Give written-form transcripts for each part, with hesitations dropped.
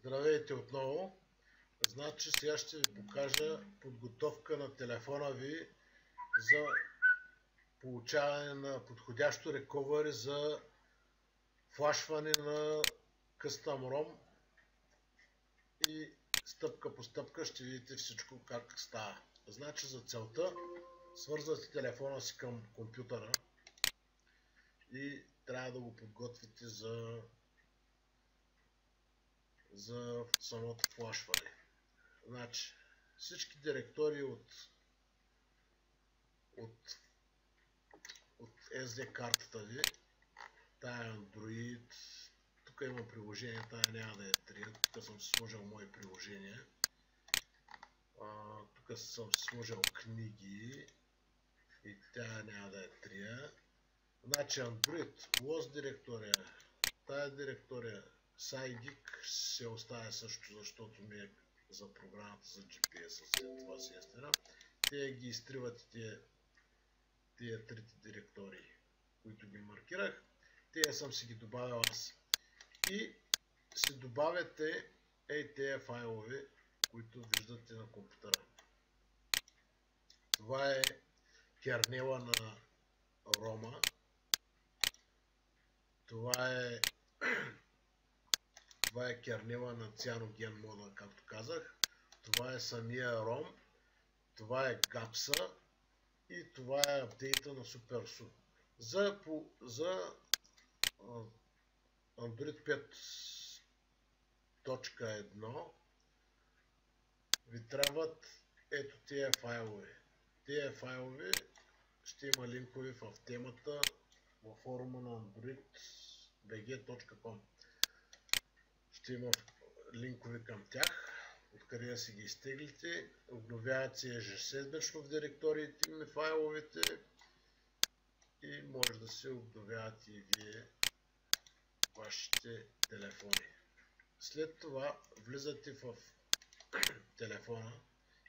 Здравейте отново. Значи сега ще ви покажа подготовка на телефона ви за получаване на подходящо recovery за флашване на Custom ROM и стъпка по стъпка ще видите всичко как става. Значи за целта свързвате телефона си към компютъра и трябва да го подготвите за самото флашване. Значи всички директории от SD картата ви, тая Android, тук има приложение, тая няма да я трия, тук съм си сложил мои приложения, тук съм си сложил книги и тя няма да я трия. Значи Android, Lost директория, тая директория SciGeek се оставя също, защото ми е за програмата за GPS, след това си естера. Те ги изтривате тия трите директории, които ги маркирах. Тия съм си ги добавил аз. И си добавяте тези файлове, които виждате на компютъра. Това е кернела на рома. Това е кернела на Cyanogen мода, както казах. Това е самия ROM. Това е GAPS-а. И това е апдейта на SuperSU. За Android 5.1 ви трябват ето тези файлове. Тези файлове ще има линкове в темата във форума на androidbg.com. Ще има линкове към тях, откъде да си ги изтеглите. Обновяват се ежеседмично в директориите ми файловете и може да се обновяват и вие вашите телефони. След това влизате в телефона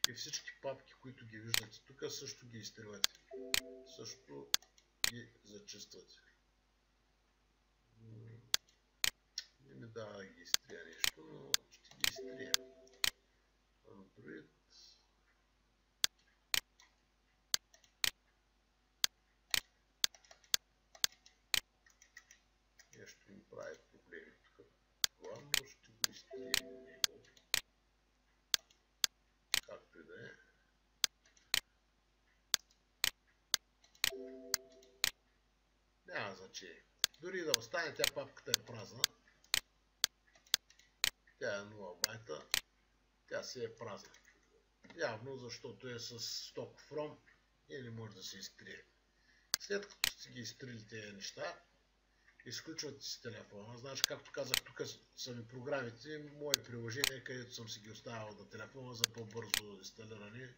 и всички папки, които ги виждате тук, също ги изтривате. Също ги зачиствате. Не ми дава да ги изтрия нещо, но ще ги изтрия. Android. Нещо ми прави проблеми тук. Главно ще го изтрием него. Както и да е. Няма значение. Дори да остане, тя папката е празна. Тя е 0 байта. Тя си е празна. Явно, защото е с стоков ROM и не може да се изтрие. След като сте ги изтрили тези неща, изключвате си телефона. Значи, както казах, тук са ми програмите, мои приложения, където съм си ги оставил на телефона за по-бързо инсталиране.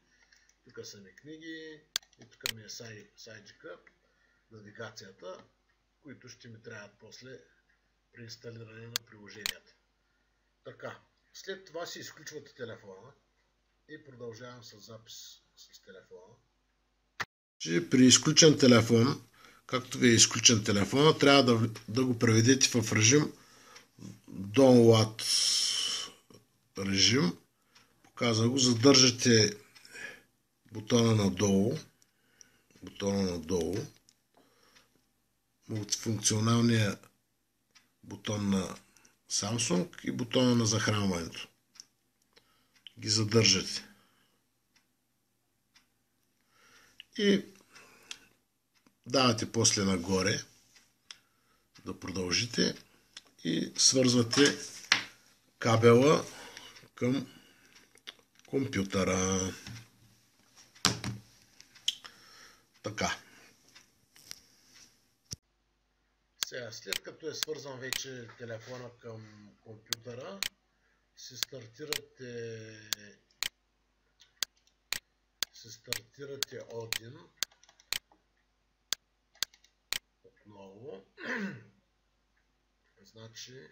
Тук са ми книги и тук ми е SciGeek, навигацията, които ще ми трябват после при инсталиране на приложенията. Така, след това си изключвате телефона и продължавам с запис с телефона. При изключен телефон, както ви е изключен телефона, трябва да го преведете в режим Download режим. Показва го, задържате бутона надолу, мултифункционалния бутон на Samsung и бутона на захранването. Ги задържате. И давате после нагоре да продължите и свързвате кабела към компютъра. Така. Сега, след като е свързан вече телефона към компютъра, се стартирате Odin отново. Значи,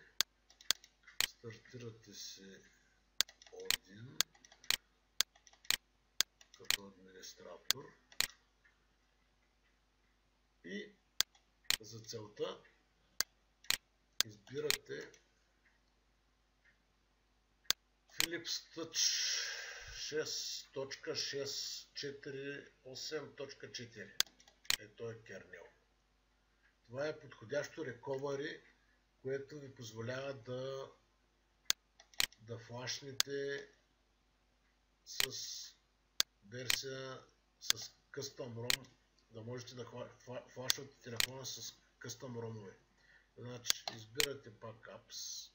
стартирате се Odin като администратор и за целта избирате Philips Touch 6.648.4. Той е кернел. Това е подходящо recovery, което ви позволява да флашнете с версия с Custom ROM, да можете да флашвате телефона с Custom ROM-ове. Значи, избирате Backups.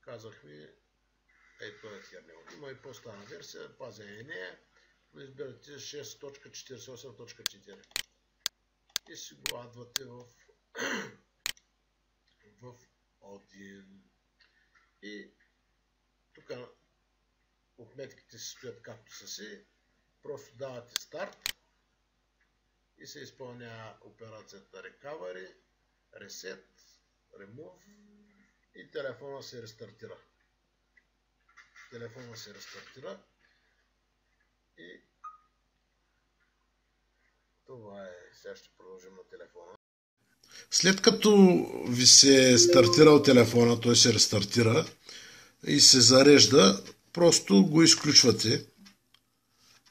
Казахме, той е хернел. Има и по-стара версия, пазя и нея, но избирате 6.48.4 и си го адвате в Odin. И тук отметките си стоят както са си, просто давате старт и се изпълнява операцията Recovery, Reset, Remove и телефона се рестартира. И това е. Сега ще продължим на телефона. След като ви се е стартирал телефона, той се рестартира и се зарежда, просто го изключвате.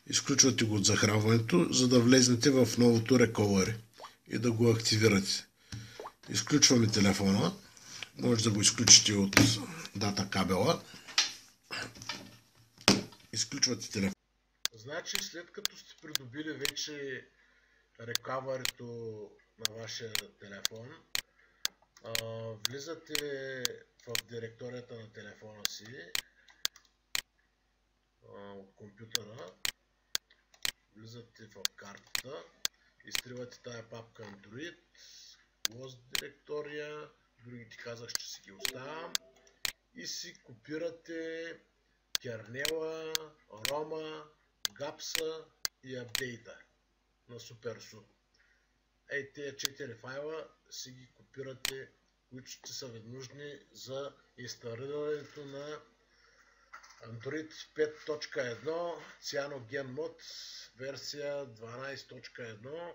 Изключвате го от захранването, за да влезнете в новото recovery и да го активирате. Изключваме телефона. Може да го изключите от дата кабела. Изключвате телефона. Значи, след като сте придобили вече рекавърито на вашия телефон, влизате в директорията на телефона си от компютъра, влизате в картата, изтривате тая папка Android, Lost директория, другите казах, че си ги оставям, и си копирате кернела, рома, гапса и апдейта на SuperSU. Тези 4 файла си ги копирате, които ще са ви нужни за инсталирането на Android 5.1 CyanogenMod версия 12.1,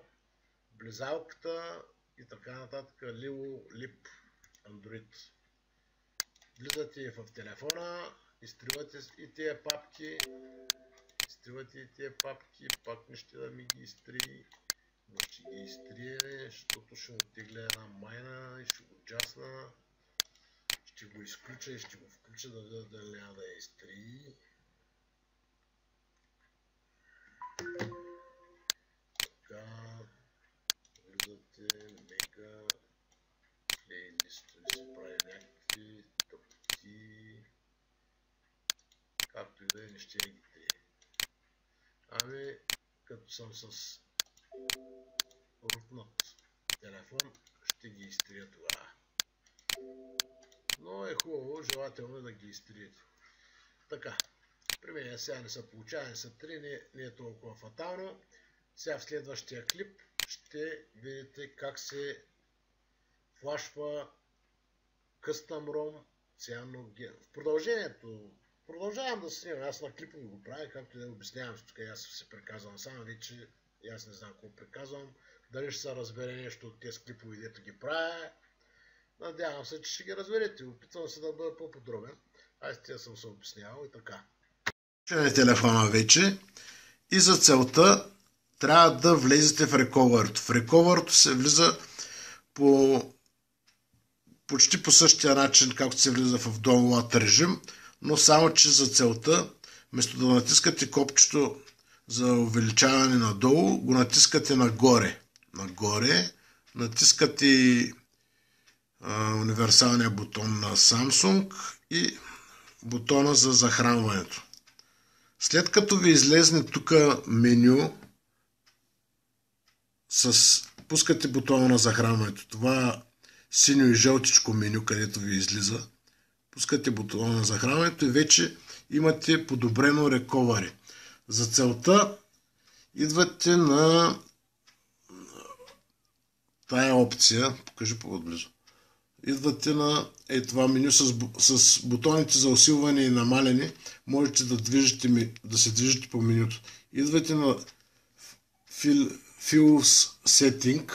близалката и така нататък, Lip Android. Влизате в телефона, изтривате и тези папки, пак не ще да ми ги изтрие, но ще ги изтрие, защото ще оттегля една майна и ще го джасна, ще го изключа и ще го включа да видя дали няма да я изтрие. Така, влизате мега плейлист, да се прави някакви тъпоти, както и да е, не ще ги трие. Ами, като съм с рутнат телефон, ще ги изтрия тогава. Но е хубаво, желателно да ги изтриете. Така, при мен сега не са получава, не са 3, не е толкова фатално. Сега в следващия клип ще видите как се флашва Custom ROM CyanogenMod. В продължението продължавам да снимам, аз на клипови го правя, както и да обяснявам, тук аз се приказвам сам, вече аз не знам какво приказвам, дали ще се разбере нещо от тези клипови, дето ги правя. Надявам се, че ще ги разберете, опитвам се да бъда по-подробен, аз тя съм се обяснявал и така. Включваме телефона вече и за целта трябва да влезете в recovery. В recovery се влиза почти по същия начин, както се влиза в download режим, но само че за целта, вместо да натискате копчето за увеличаване надолу, го натискате нагоре. Натискате универсалния бутон на Samsung и бутона за захранването. След като ви излезне тук меню, пускате бутона на захранването. Това синьо и жълтичко меню, където ви излиза. Пускате бутона на захранването и вече имате подобрено recovery. За целта идвате на тая опция, покажи по-отблизо, идвате на това меню с бутоните за усилване и намаляне. Можете да се движите по менюто. Идвате на Files Setting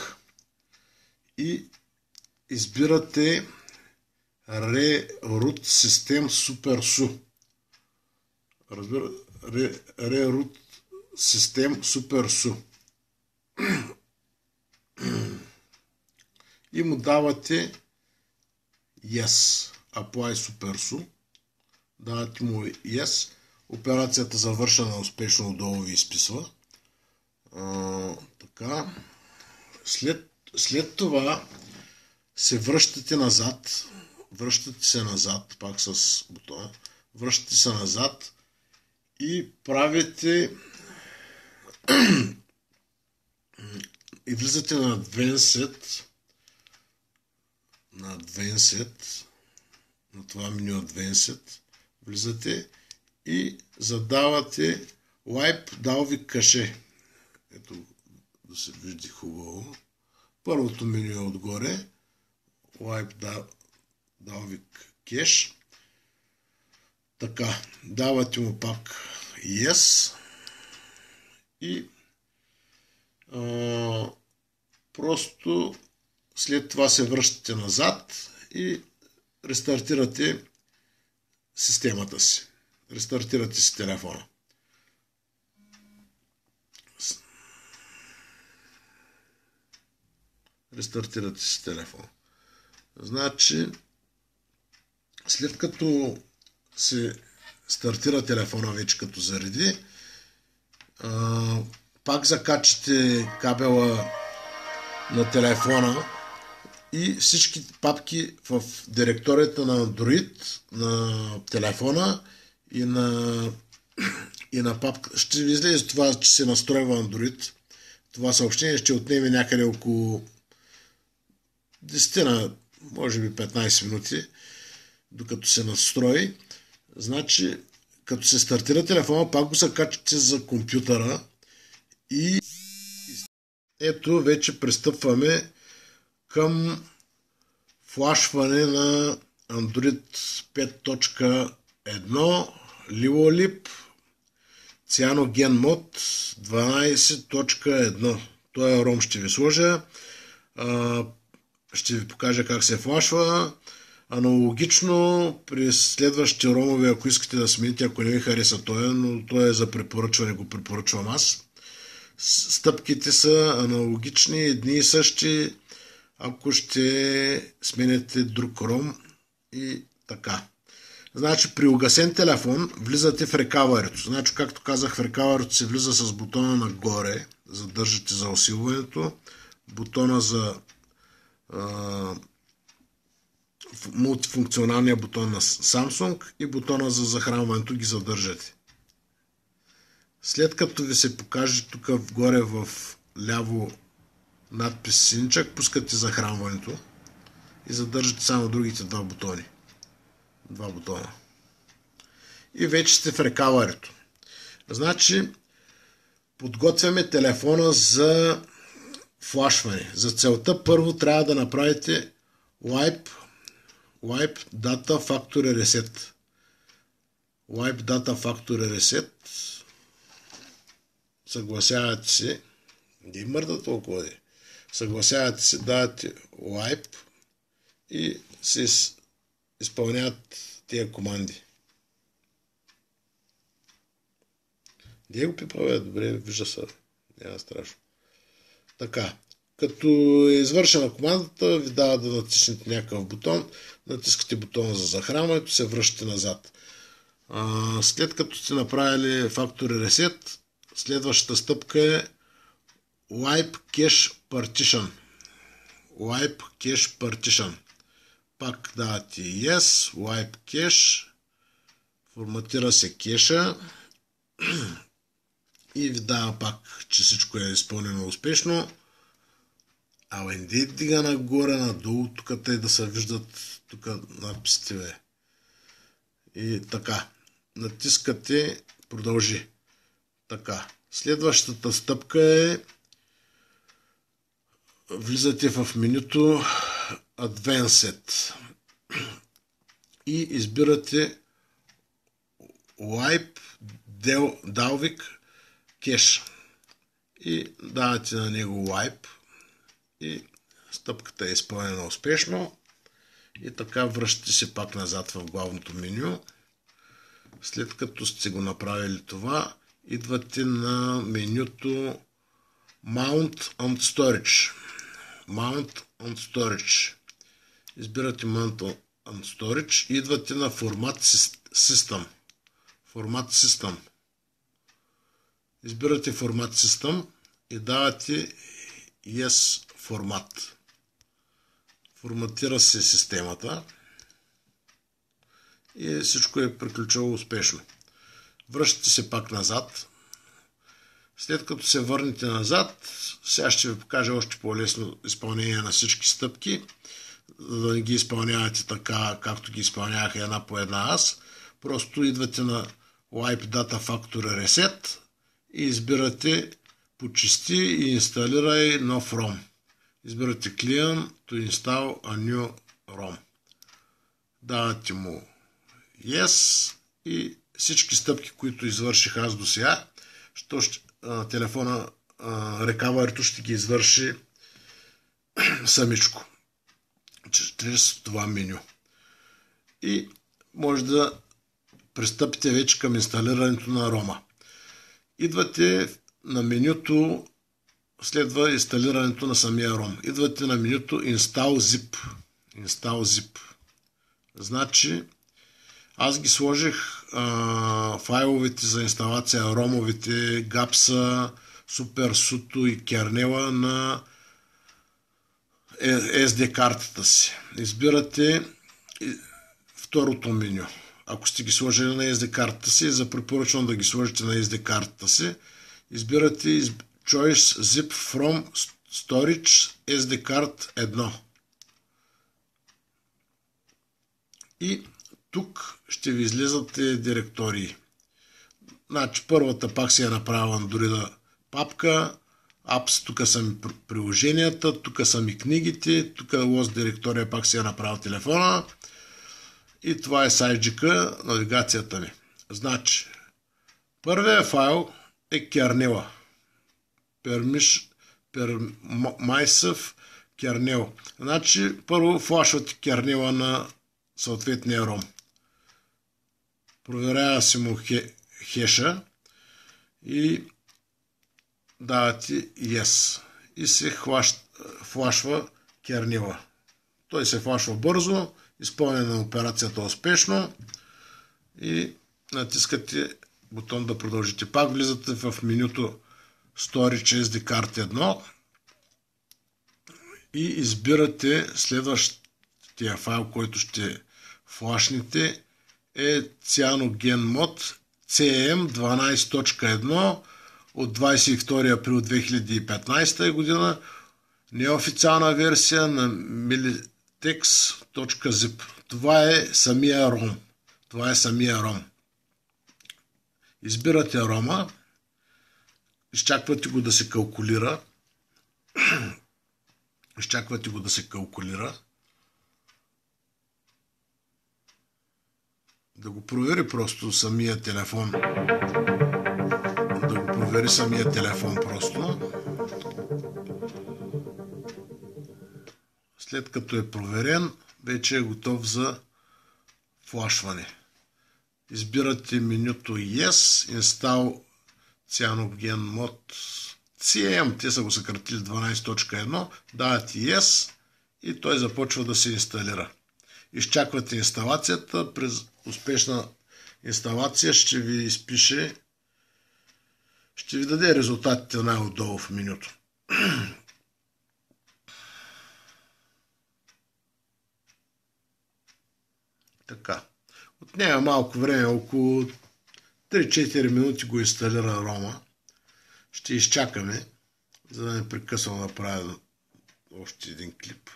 и избирате Reroute System Super SU. Reroute System Super SU. И му давате Yes. Apply Super SU. Давате му Yes. Операцията завършена успешно, отдолу ви изписва. Така. След това се връщате назад. Пак с бутона. Връщате се назад и правите и влизате на Advanced, на това меню Advanced, влизате и задавате Wipe Dalvik Cache. Ето да се вижда хубаво. Първото меню е отгоре. Wipe Dalvik Cache. Така, давате му пак Yes и просто след това се връщате назад и рестартирате системата си. Рестартирате си телефона. Значи, след като се стартира телефона вече като зареди, пак закачате кабела на телефона и всички папки в директорията на Android на телефона и на папка. Ще ви излезе това, че се настройва Android. Това съобщение ще отнеме някъде около 10, може би 15 минути, докато се настрои. Значи, като се стартира телефона, пак го закачате за компютъра и ето вече пристъпваме към флашване на Android 5.1 Lilolip CyanogenMod 12.1. Този ROM ще ви сложа. Ще ви покажа как се флашва. Аналогично при следващите ромове, ако искате да смените, ако не ви хареса този, но той е за препоръчване, го препоръчвам аз. Стъпките са аналогични, едни и същи, ако ще сменяте друг ром и така. Значи при угасен телефон влизате в рекаварито. Значи, както казах, в рекаварито се влиза с бутона нагоре, задържате за усилването, бутона за мултифункционалния бутон на Samsung и бутона за захранването ги задържате. След като ви се покаже тук вгоре в ляво надпис синчак, пускате захранването и задържате само другите два бутона. И вече сте в рекаварито. Значи, подготвяме телефона за флашване. За целта първо трябва да направите Wipe Data Factory Reset. Wipe Data Factory Reset. Съгласявате се. Не мърда толкова. Съгласявате се, давате Wipe и се изпълняват тия команди. Де го пипа, добре, вижда се. Няма страшно. Така. Като е извършена командата, ви дава да натиснете някакъв бутон, натискате бутона за захранването, се връщате назад. След като сте направили Factory Reset, следващата стъпка е Wipe Cache Partition. Wipe Cache Partition. Пак давате Yes, Wipe Cache, форматира се кеша и ви дава пак, че всичко е изпълнено успешно. Не дига нагоре, надолу, тук те да се виждат тук надписите, бе. И така, натискате продължи. Така, следващата стъпка е влизате в менюто Advanced и избирате Wipe Dalvik Cache и давате на него Wipe и стъпката е изпълнена успешно и така връщате се пак назад в главното меню. След като сте го направили това, идвате на менюто Mount on Storage. Mount on Storage. Избирате Mount on Storage и идвате на Format System. Format System. Избирате Format System и давате Yes Format. Форматира се системата и всичко е приключило успешно. Връщате се пак назад. След като се върнете назад, сега ще ви покажа още по-лесно изпълнение на всички стъпки, за да не ги изпълнявате така, както ги изпълнявах една по една аз. Просто идвате на Wipe Data Factory Reset и избирате почисти и инсталирай нов ROM. Избирате Client to install a new ROM. Давате му Yes и всички стъпки, които извърших аз до сега, телефона рекавърито ще ги извърши самичко чрез това меню. И може да пристъпите вече към инсталирането на рома. Идвате на менюто, следва инсталирането на самия ром. Идвате на менюто Install Zip. Install Zip. Значи, аз ги сложих файловете за инсталация, ромовите, гапса, суперсуто и кернела на SD картата си. Избирате второто меню. Ако сте ги сложили на SD картата си, за препоръчвам да ги сложите на SD картата си. Избирате Choice Zip from Storage SD Card 1. И тук ще ви излезат директории. Значи първата пак си е направила Android папка, Apps, тук са ми приложенията, тук са ми книгите, тук Lost директория пак си е направил телефона. И това е сайджика, навигацията ми. Значи, първият файл е кернела. Permissive kernel. Значи, първо флашвате кернела на съответния ром. Проверява си му хеша и давате Yes. И се флашва кернела. Той се флашва бързо, изпълнена операцията успешно и натискате бутон да продължите. Пак влизате в менюто Storage SD Card 1 и избирате следващия файл, който ще флашнете е CyanogenMod CM12.1 от 22 април 2015 година, неофициална версия на militex.zip. Това е самия ROM. Това е самия ROM. Избирате ROM-а, изчаквате го да се калкулира. Изчаквате го да се калкулира. Да го провери просто самия телефон. Да го провери самия телефон просто. След като е проверен, вече е готов за флашване. Избирате менюто Yes, Install CyanogenMod CM, те са го съкратили 12.1, давате Yes и той започва да се инсталира. Изчаквате инсталацията, през успешна инсталация ще ви изпише, ще ви даде резултатите най-отдолу в менюто. Така. Отнема малко време, около 3-4 минути го инсталира рома. Ще изчакаме, за да не прекъсвам да правя още един клип.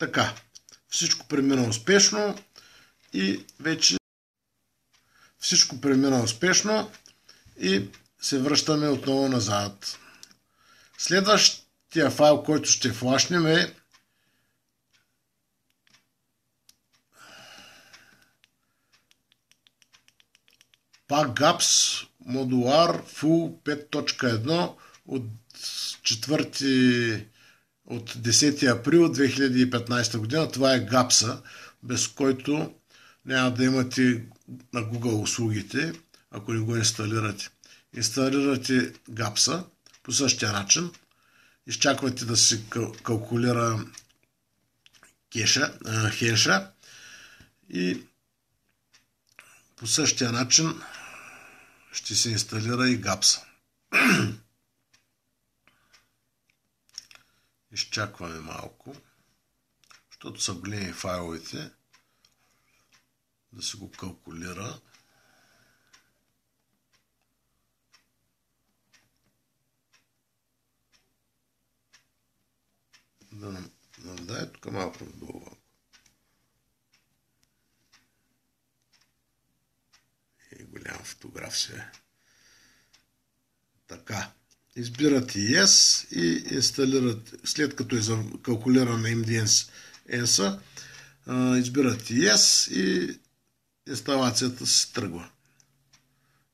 Така, всичко премина успешно и вече всичко премина успешно и се връщаме отново назад. Следващия файл, който ще флашнем е PackGaps Modular Full 5.1 от 10 април 2015 година. Това е GAPS-а, без който няма да имате на Google услугите, ако не го инсталирате. Инсталирате GAPS-а по същия начин. Изчаквате да се калкулира хеша и по същия начин ще се инсталира и GAPS-а. Изчакваме малко, защото са големи файловете, да се го калкулира. Да, тук малко надолу. И голям фотограф се е. Така. Избирате Yes и инсталирате, след като е калкулирана MDNS, избирате Yes и инсталацията се тръгва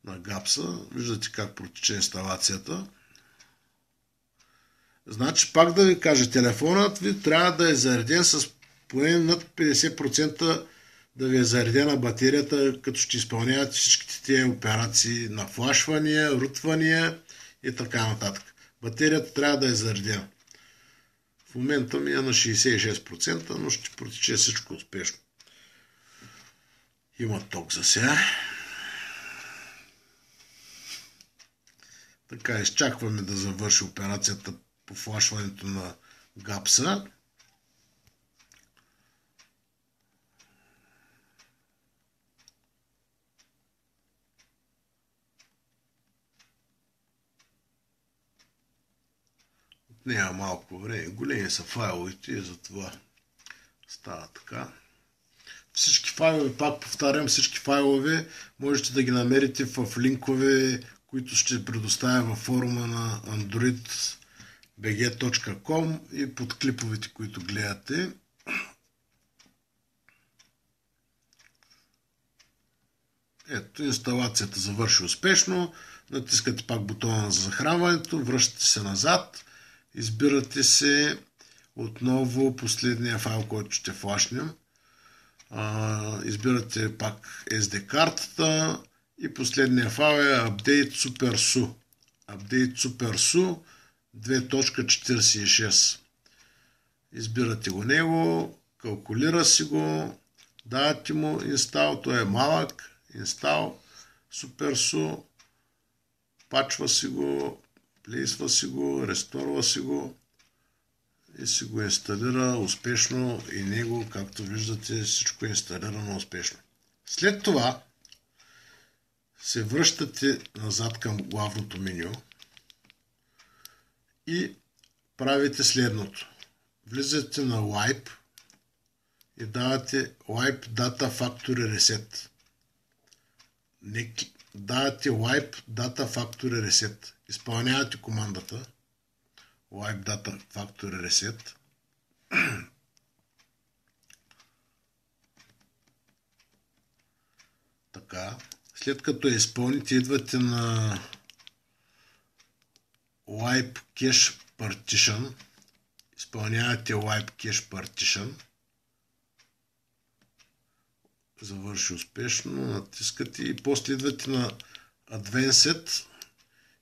на GAPS-а. Виждате как протича инсталацията. Значи, пак да ви кажа, телефонът ви трябва да е зареден с поне над 50% да ви е заредена батерията, като ще изпълнявате всичките тези операции на флашвания, рутвания и така нататък. Батерията трябва да е заредена. В момента ми е на 66%, но ще протече всичко успешно. Има ток за сега. Така, изчакваме да завърши операцията по флашването на GAPS-а. Отнема малко време. Големи са файловете и затова става така. Всички файлове, пак повтарям, всички файлове можете да ги намерите в линкове, които ще предоставя във форума на androidbg.com и под клиповете, които гледате. Ето, инсталацията завърши успешно. Натискате пак бутона за захранването, връщате се назад, избирате се отново последния файл, който ще флашнем. Избирате пак SD картата и последния файл е Update SuperSU. Update SuperSU 2.46. Избирате го него, калкулира си го, давате му инстал, той е малък, инстал, SuperSU, пачва си го, плейсва си го, ресторва си го и си го инсталира успешно и него, както виждате, всичко е инсталирано успешно. След това се връщате назад към главното меню и правите следното. Влизате на Wipe и давате Wipe Data Factory Reset. Давате Wipe Data Factory Reset. Изпълнявате командата Wipe Data Factory Reset. Така. След като я изпълните, идвате на Wipe Cache Partition. Изпълнявате Wipe Cache Partition. Завърши успешно. Натискате и после идвате на Advanced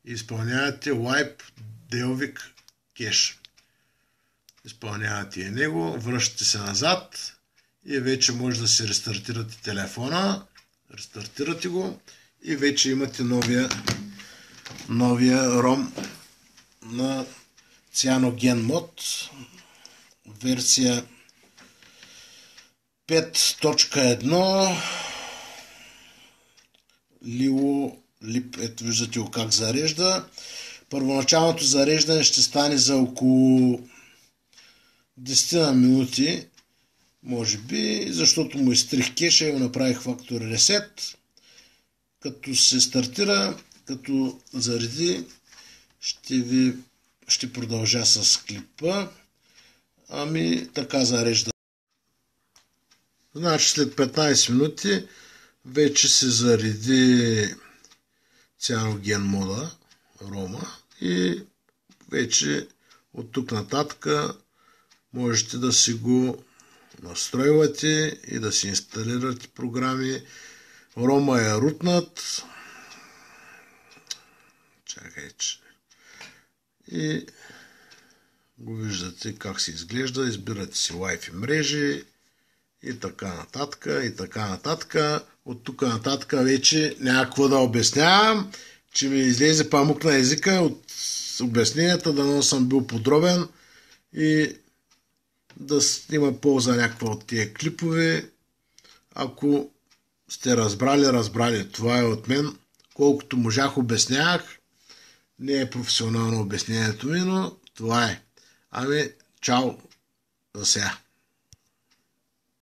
и изпълнявате Wipe Delvik Cache. Изпълнявате и него. Връщате се назад и вече може да се рестартирате телефона. Рестартирате го и вече имате новия ROM на CyanogenMod версия 5.1 Lip. Ето виждате го как зарежда. Първоначалното зареждане ще стане за около 10 минути. Може би, защото му изтрих кеша и го направих Factory Reset. Като се стартира, като зареди, ще продължа с клипа. Ами така зарежда. Значи след 15 минути вече се зареди Cyanogen мода Roma и вече от тук нататък можете да си го настройвате и да си инсталирате програми. Roma е рутнат. Чакайте. И го виждате как се изглежда. Избирате си Wi-Fi мрежи и така нататък, и така нататък. От тук нататък вече няма какво да обяснявам, че ми излезе памук на езика от обясненията, дано съм бил подробен и да има полза някаква от тия клипове. Ако сте разбрали. Това е от мен. Колкото можах обяснявах. Не е професионално обяснението ми, но това е. Ами, чао за сега.